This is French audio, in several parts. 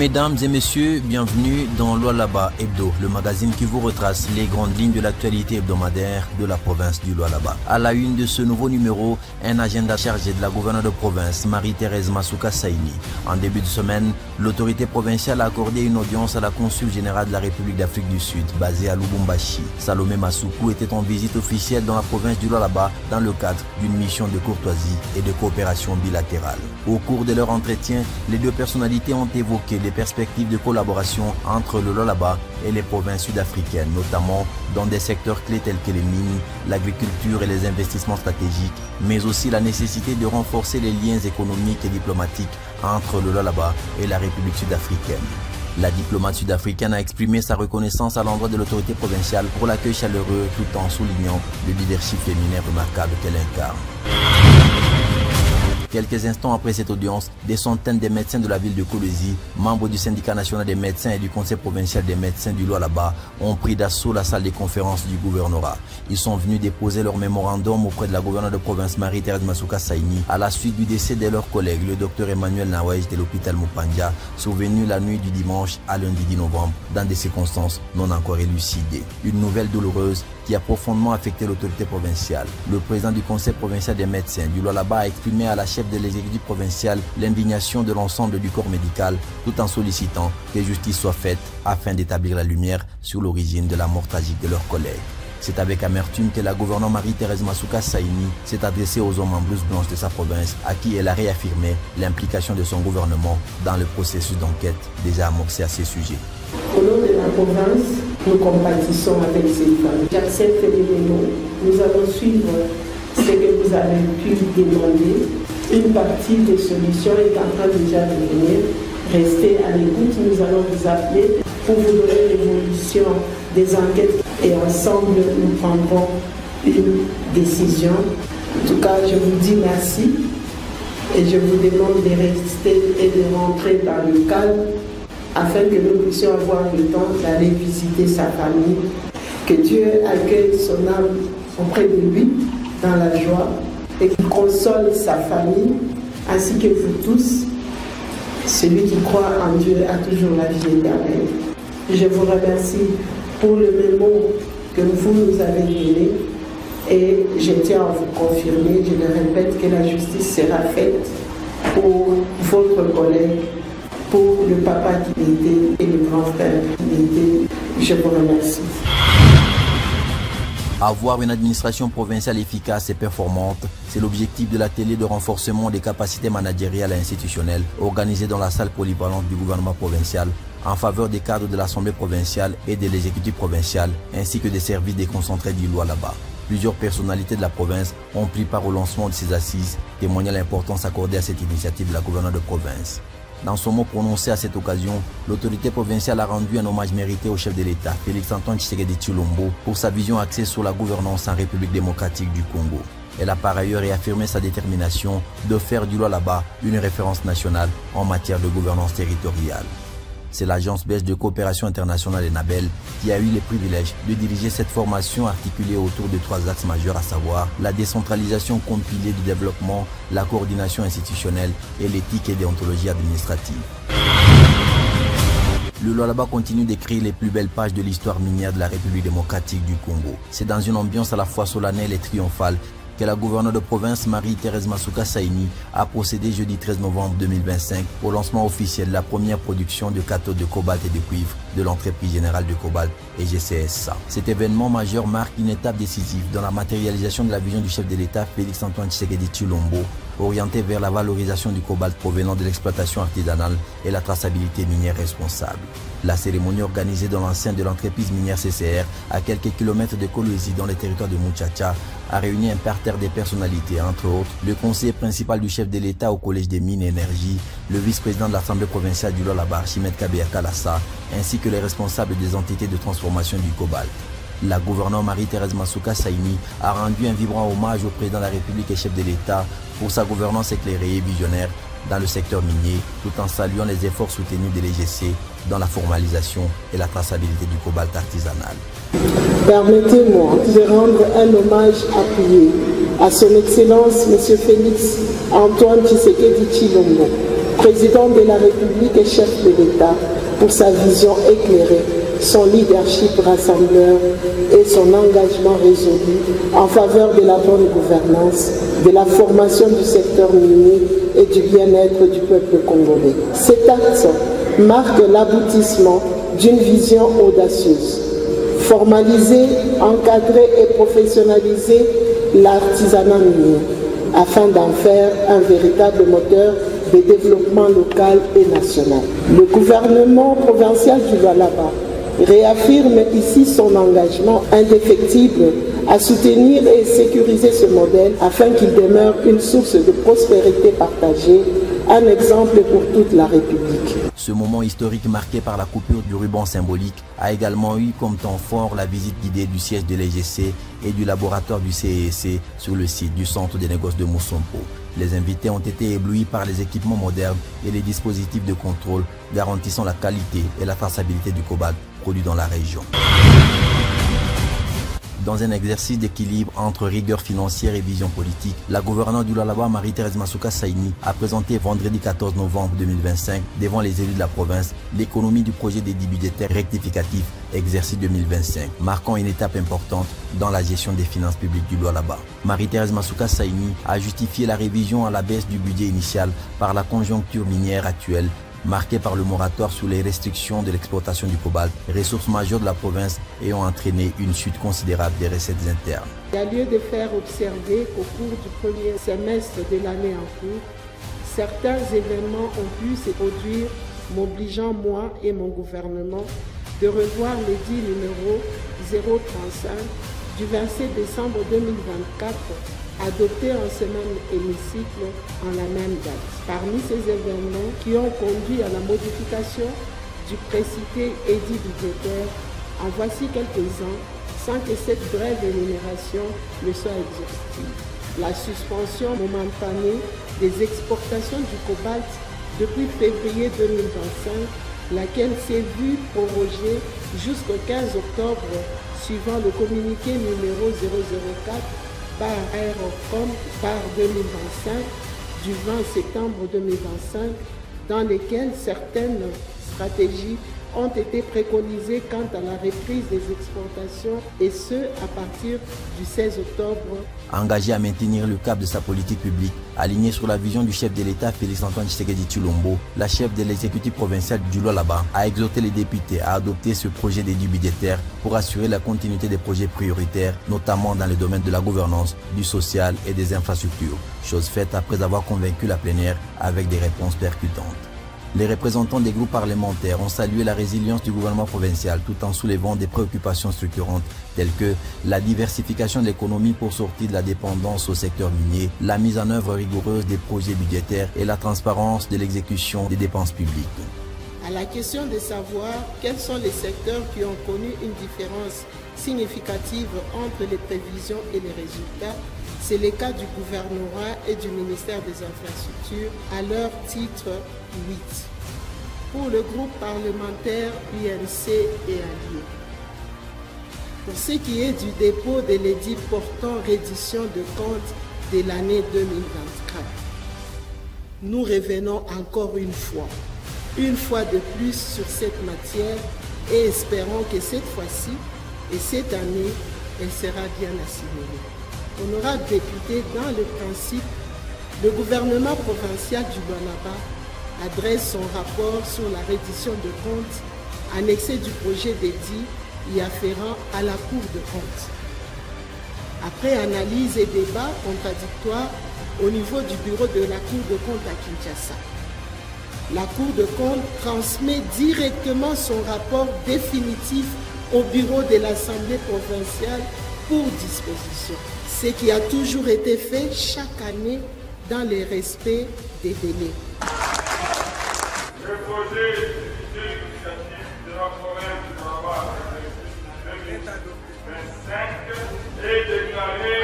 Mesdames et messieurs, bienvenue dans Lualaba Hebdo, le magazine qui vous retrace les grandes lignes de l'actualité hebdomadaire de la province du Lualaba. À la une de ce nouveau numéro, un agenda chargé de la gouverneure de province, Marie-Thérèse Masuka Saini. En début de semaine, l'autorité provinciale a accordé une audience à la consul générale de la République d'Afrique du Sud, basée à Lubumbashi. Salomé Masuku était en visite officielle dans la province du Lualaba dans le cadre d'une mission de courtoisie et de coopération bilatérale. Au cours de leur entretien, les deux personnalités ont évoqué les perspectives de collaboration entre le Lualaba et les provinces sud-africaines, notamment dans des secteurs clés tels que les mines, l'agriculture et les investissements stratégiques, mais aussi la nécessité de renforcer les liens économiques et diplomatiques entre le Lualaba et la République sud-africaine. La diplomate sud-africaine a exprimé sa reconnaissance à l'endroit de l'autorité provinciale pour l'accueil chaleureux tout en soulignant le leadership féminin remarquable qu'elle incarne. Quelques instants après cette audience, des centaines de médecins de la ville de Kolwezi, membres du syndicat national des médecins et du conseil provincial des médecins du Lualaba, ont pris d'assaut la salle des conférences du gouvernorat. Ils sont venus déposer leur mémorandum auprès de la gouverneure de province Marie-Thérèse Masuka Saini à la suite du décès de leur collègue, le docteur Emmanuel Nawaj de l'hôpital Mupanja, survenu la nuit du dimanche à lundi 10 novembre, dans des circonstances non encore élucidées. Une nouvelle douloureuse qui a profondément affecté l'autorité provinciale. Le président du conseil provincial des médecins du Lualaba a exprimé à la chef de l'exécutif provincial l'indignation de l'ensemble du corps médical, tout en sollicitant que justice soit faite afin d'établir la lumière sur l'origine de la mort tragique de leurs collègues. C'est avec amertume que la gouverneure Marie-Thérèse Masuka Saini s'est adressée aux hommes en blouse blanche de sa province, à qui elle a réaffirmé l'implication de son gouvernement dans le processus d'enquête déjà amorcé à ces sujets. Au nom de la province, nous compatissons avec ces femmes. J'accepte les mémos. Nous allons suivre ce que vous avez pu demander. Une partie des solutions est en train déjà de venir. Restez à l'écoute. Nous allons vous appeler pour vous donner l'évolution des enquêtes et ensemble nous prendrons une décision. En tout cas, je vous dis merci et je vous demande de rester et de rentrer dans le calme afin que nous puissions avoir le temps d'aller visiter sa famille, que Dieu accueille son âme auprès de lui dans la joie et qu'il console sa famille ainsi que vous tous. Celui qui croit en Dieu a toujours la vie éternelle. Je vous remercie pour le mémo que vous nous avez donné et je tiens à vous confirmer, je le répète, que la justice sera faite pour votre collègue, pour le papa qui était et le grand frère qui était. Je vous remercie. Avoir une administration provinciale efficace et performante, c'est l'objectif de l'atelier de renforcement des capacités managériales et institutionnelles organisé dans la salle polyvalente du gouvernement provincial en faveur des cadres de l'Assemblée provinciale et de l'exécutif provincial ainsi que des services déconcentrés du Lualaba. Plusieurs personnalités de la province ont pris part au lancement de ces assises, témoignant l'importance accordée à cette initiative de la gouverneure de province. Dans son mot prononcé à cette occasion, l'autorité provinciale a rendu un hommage mérité au chef de l'État, Félix-Antoine Tshisekedi Tshilombo, pour sa vision axée sur la gouvernance en République démocratique du Congo. Elle a par ailleurs réaffirmé sa détermination de faire du Lualaba une référence nationale en matière de gouvernance territoriale. C'est l'agence belge de coopération internationale ENABEL qui a eu le privilège de diriger cette formation articulée autour de 3 axes majeurs, à savoir la décentralisation compilée du développement, la coordination institutionnelle et l'éthique et déontologie administrative. Le Lualaba continue d'écrire les plus belles pages de l'histoire minière de la République démocratique du Congo. C'est dans une ambiance à la fois solennelle et triomphale que la gouverneure de province Marie-Thérèse Masuka Saini a procédé jeudi 13 novembre 2025 au lancement officiel de la première production de cathodes de cobalt et de cuivre de l'entreprise générale de cobalt EGCSA. Cet événement majeur marque une étape décisive dans la matérialisation de la vision du chef de l'État Félix-Antoine Tshisekedi Tshilombo, orienté vers la valorisation du cobalt provenant de l'exploitation artisanale et la traçabilité minière responsable. La cérémonie organisée dans l'enceinte de l'entreprise minière CCR à quelques kilomètres de Kolwezi dans le territoire de Muchacha a réuni un parterre des personnalités, entre autres le conseiller principal du chef de l'État au Collège des mines et énergie, le vice-président de l'Assemblée provinciale du Lualaba, Archimède Kabea Kalassa, ainsi que les responsables des entités de transformation du cobalt. La gouverneure Marie-Thérèse Masuka Saini a rendu un vibrant hommage au président de la République et chef de l'État pour sa gouvernance éclairée et visionnaire dans le secteur minier, tout en saluant les efforts soutenus de l'EGC dans la formalisation et la traçabilité du cobalt artisanal. Permettez-moi de rendre un hommage appuyé à son Excellence M. Félix Antoine Tshisekedi Tshilombo, président de la République et chef de l'État, pour sa vision éclairée, son leadership rassembleur et son engagement résolu en faveur de la bonne gouvernance, de la formation du secteur minier et du bien-être du peuple congolais. Cet acte marque l'aboutissement d'une vision audacieuse. Formaliser, encadrer et professionnaliser l'artisanat minier afin d'en faire un véritable moteur de développement local et national. Le gouvernement provincial du Lualaba réaffirme ici son engagement indéfectible à soutenir et sécuriser ce modèle afin qu'il demeure une source de prospérité partagée, un exemple pour toute la République. Ce moment historique marqué par la coupure du ruban symbolique a également eu comme temps fort la visite guidée du siège de l'EGC et du laboratoire du CEC sur le site du centre des négoces de Moussompo. Les invités ont été éblouis par les équipements modernes et les dispositifs de contrôle garantissant la qualité et la traçabilité du cobalt produit dans la région. Dans un exercice d'équilibre entre rigueur financière et vision politique, la gouverneure du Lualaba, Marie-Thérèse Masuka Saini, a présenté vendredi 14 novembre 2025 devant les élus de la province l'économie du projet d'édit budgétaire rectificatif exercice 2025, marquant une étape importante dans la gestion des finances publiques du Lualaba. Marie-Thérèse Masuka Saini a justifié la révision à la baisse du budget initial par la conjoncture minière actuelle, marqué par le moratoire sur les restrictions de l'exploitation du cobalt, ressource majeure de la province ayant entraîné une chute considérable des recettes internes. Il y a lieu de faire observer qu'au cours du premier semestre de l'année en cours, certains événements ont pu se produire, m'obligeant moi et mon gouvernement de revoir l'édit numéro 035 du 27 décembre 2024 adopté en ce même hémicycle en la même date. Parmi ces événements qui ont conduit à la modification du précité édit budgétaire, en voici quelques-uns sans que cette brève énumération ne soit exhaustive. La suspension momentanée des exportations du cobalt depuis février 2025, laquelle s'est vue prorogée jusqu'au 15 octobre suivant le communiqué numéro 004 par Aérocom par 2025 du 20 septembre 2025, dans lesquelles certaines stratégies ont été préconisées quant à la reprise des exportations, et ce à partir du 16 octobre. Engagé à maintenir le cap de sa politique publique, alignée sur la vision du chef de l'État Félix-Antoine Tshisekedi Tshilombo, la chef de l'exécutif provincial du Lualaba a exhorté les députés à adopter ce projet d'édit budgétaire pour assurer la continuité des projets prioritaires, notamment dans les domaines de la gouvernance, du social et des infrastructures. Chose faite après avoir convaincu la plénière avec des réponses percutantes. Les représentants des groupes parlementaires ont salué la résilience du gouvernement provincial tout en soulevant des préoccupations structurantes telles que la diversification de l'économie pour sortir de la dépendance au secteur minier, la mise en œuvre rigoureuse des projets budgétaires et la transparence de l'exécution des dépenses publiques. À la question de savoir quels sont les secteurs qui ont connu une différence significative entre les prévisions et les résultats, c'est le cas du gouvernorat et du ministère des Infrastructures à leur titre 8. Pour le groupe parlementaire UNC et Alliés. Pour ce qui est du dépôt de l'édit portant reddition de comptes de l'année 2024, nous revenons encore une fois de plus sur cette matière et espérons que cette fois-ci et cette année, elle sera bien assimilée. Honorable député, dans le principe, le gouvernement provincial du Lualaba adresse son rapport sur la reddition de comptes annexé du projet d'édit y afférent à la Cour de comptes. Après analyse et débat contradictoires au niveau du bureau de la Cour de comptes à Kinshasa, la Cour de comptes transmet directement son rapport définitif au bureau de l'Assemblée provinciale pour disposition, ce qui a toujours été fait chaque année dans le respect des délais. Le projet d'édit rectificatif de la province du Lualaba 2025 est déclaré.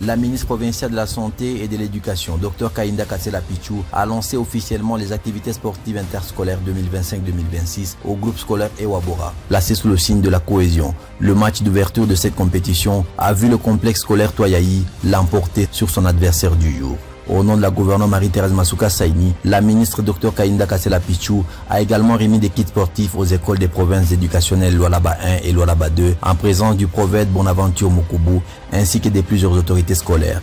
la ministre provinciale de la Santé et de l'Éducation, Dr Kainda Katsela Pichou, a lancé officiellement les activités sportives interscolaires 2025-2026 au groupe scolaire Ewabora. Placé sous le signe de la cohésion, le match d'ouverture de cette compétition a vu le complexe scolaire Toyaï l'emporter sur son adversaire du jour. Au nom de la gouverneure Marie-Thérèse Masuka Saini, la ministre Dr Kainda Katsela Pichou a également remis des kits sportifs aux écoles des provinces éducationnelles Lualaba 1 et Lualaba 2 en présence du prophète Bonaventure Mokubu ainsi que de plusieurs autorités scolaires.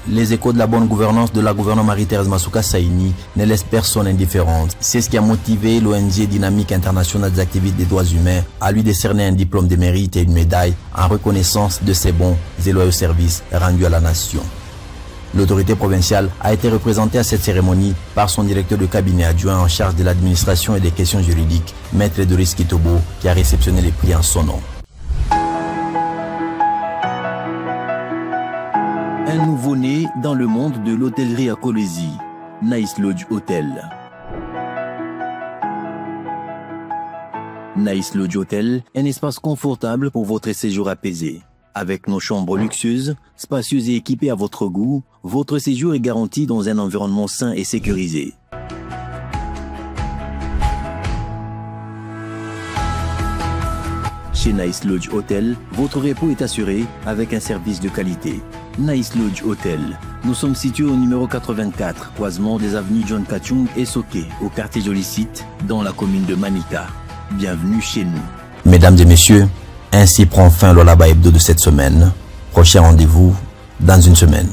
Les échos de la bonne gouvernance de la gouverneure Marie-Thérèse Masuka Saini ne laissent personne indifférente. C'est ce qui a motivé l'ONG Dynamique Internationale des activistes des droits humains à lui décerner un diplôme de mérite et une médaille en reconnaissance de ses bons et loyaux services rendus à la nation. L'autorité provinciale a été représentée à cette cérémonie par son directeur de cabinet adjoint en charge de l'administration et des questions juridiques, Maître Doris Kitobo, qui a réceptionné les prix en son nom. Un nouveau-né dans le monde de l'hôtellerie à Kolwezi, Nice Lodge Hotel. Nice Lodge Hotel, un espace confortable pour votre séjour apaisé. Avec nos chambres luxueuses, spacieuses et équipées à votre goût, votre séjour est garanti dans un environnement sain et sécurisé. Chez Nice Lodge Hotel, votre repos est assuré avec un service de qualité. Nice Lodge Hotel. Nous sommes situés au numéro 84, croisement des avenues John Kachung et Soké, au quartier Jolicite, dans la commune de Manika. Bienvenue chez nous. Mesdames et messieurs, ainsi prend fin le Lualaba Hebdo de cette semaine. Prochain rendez-vous dans une semaine.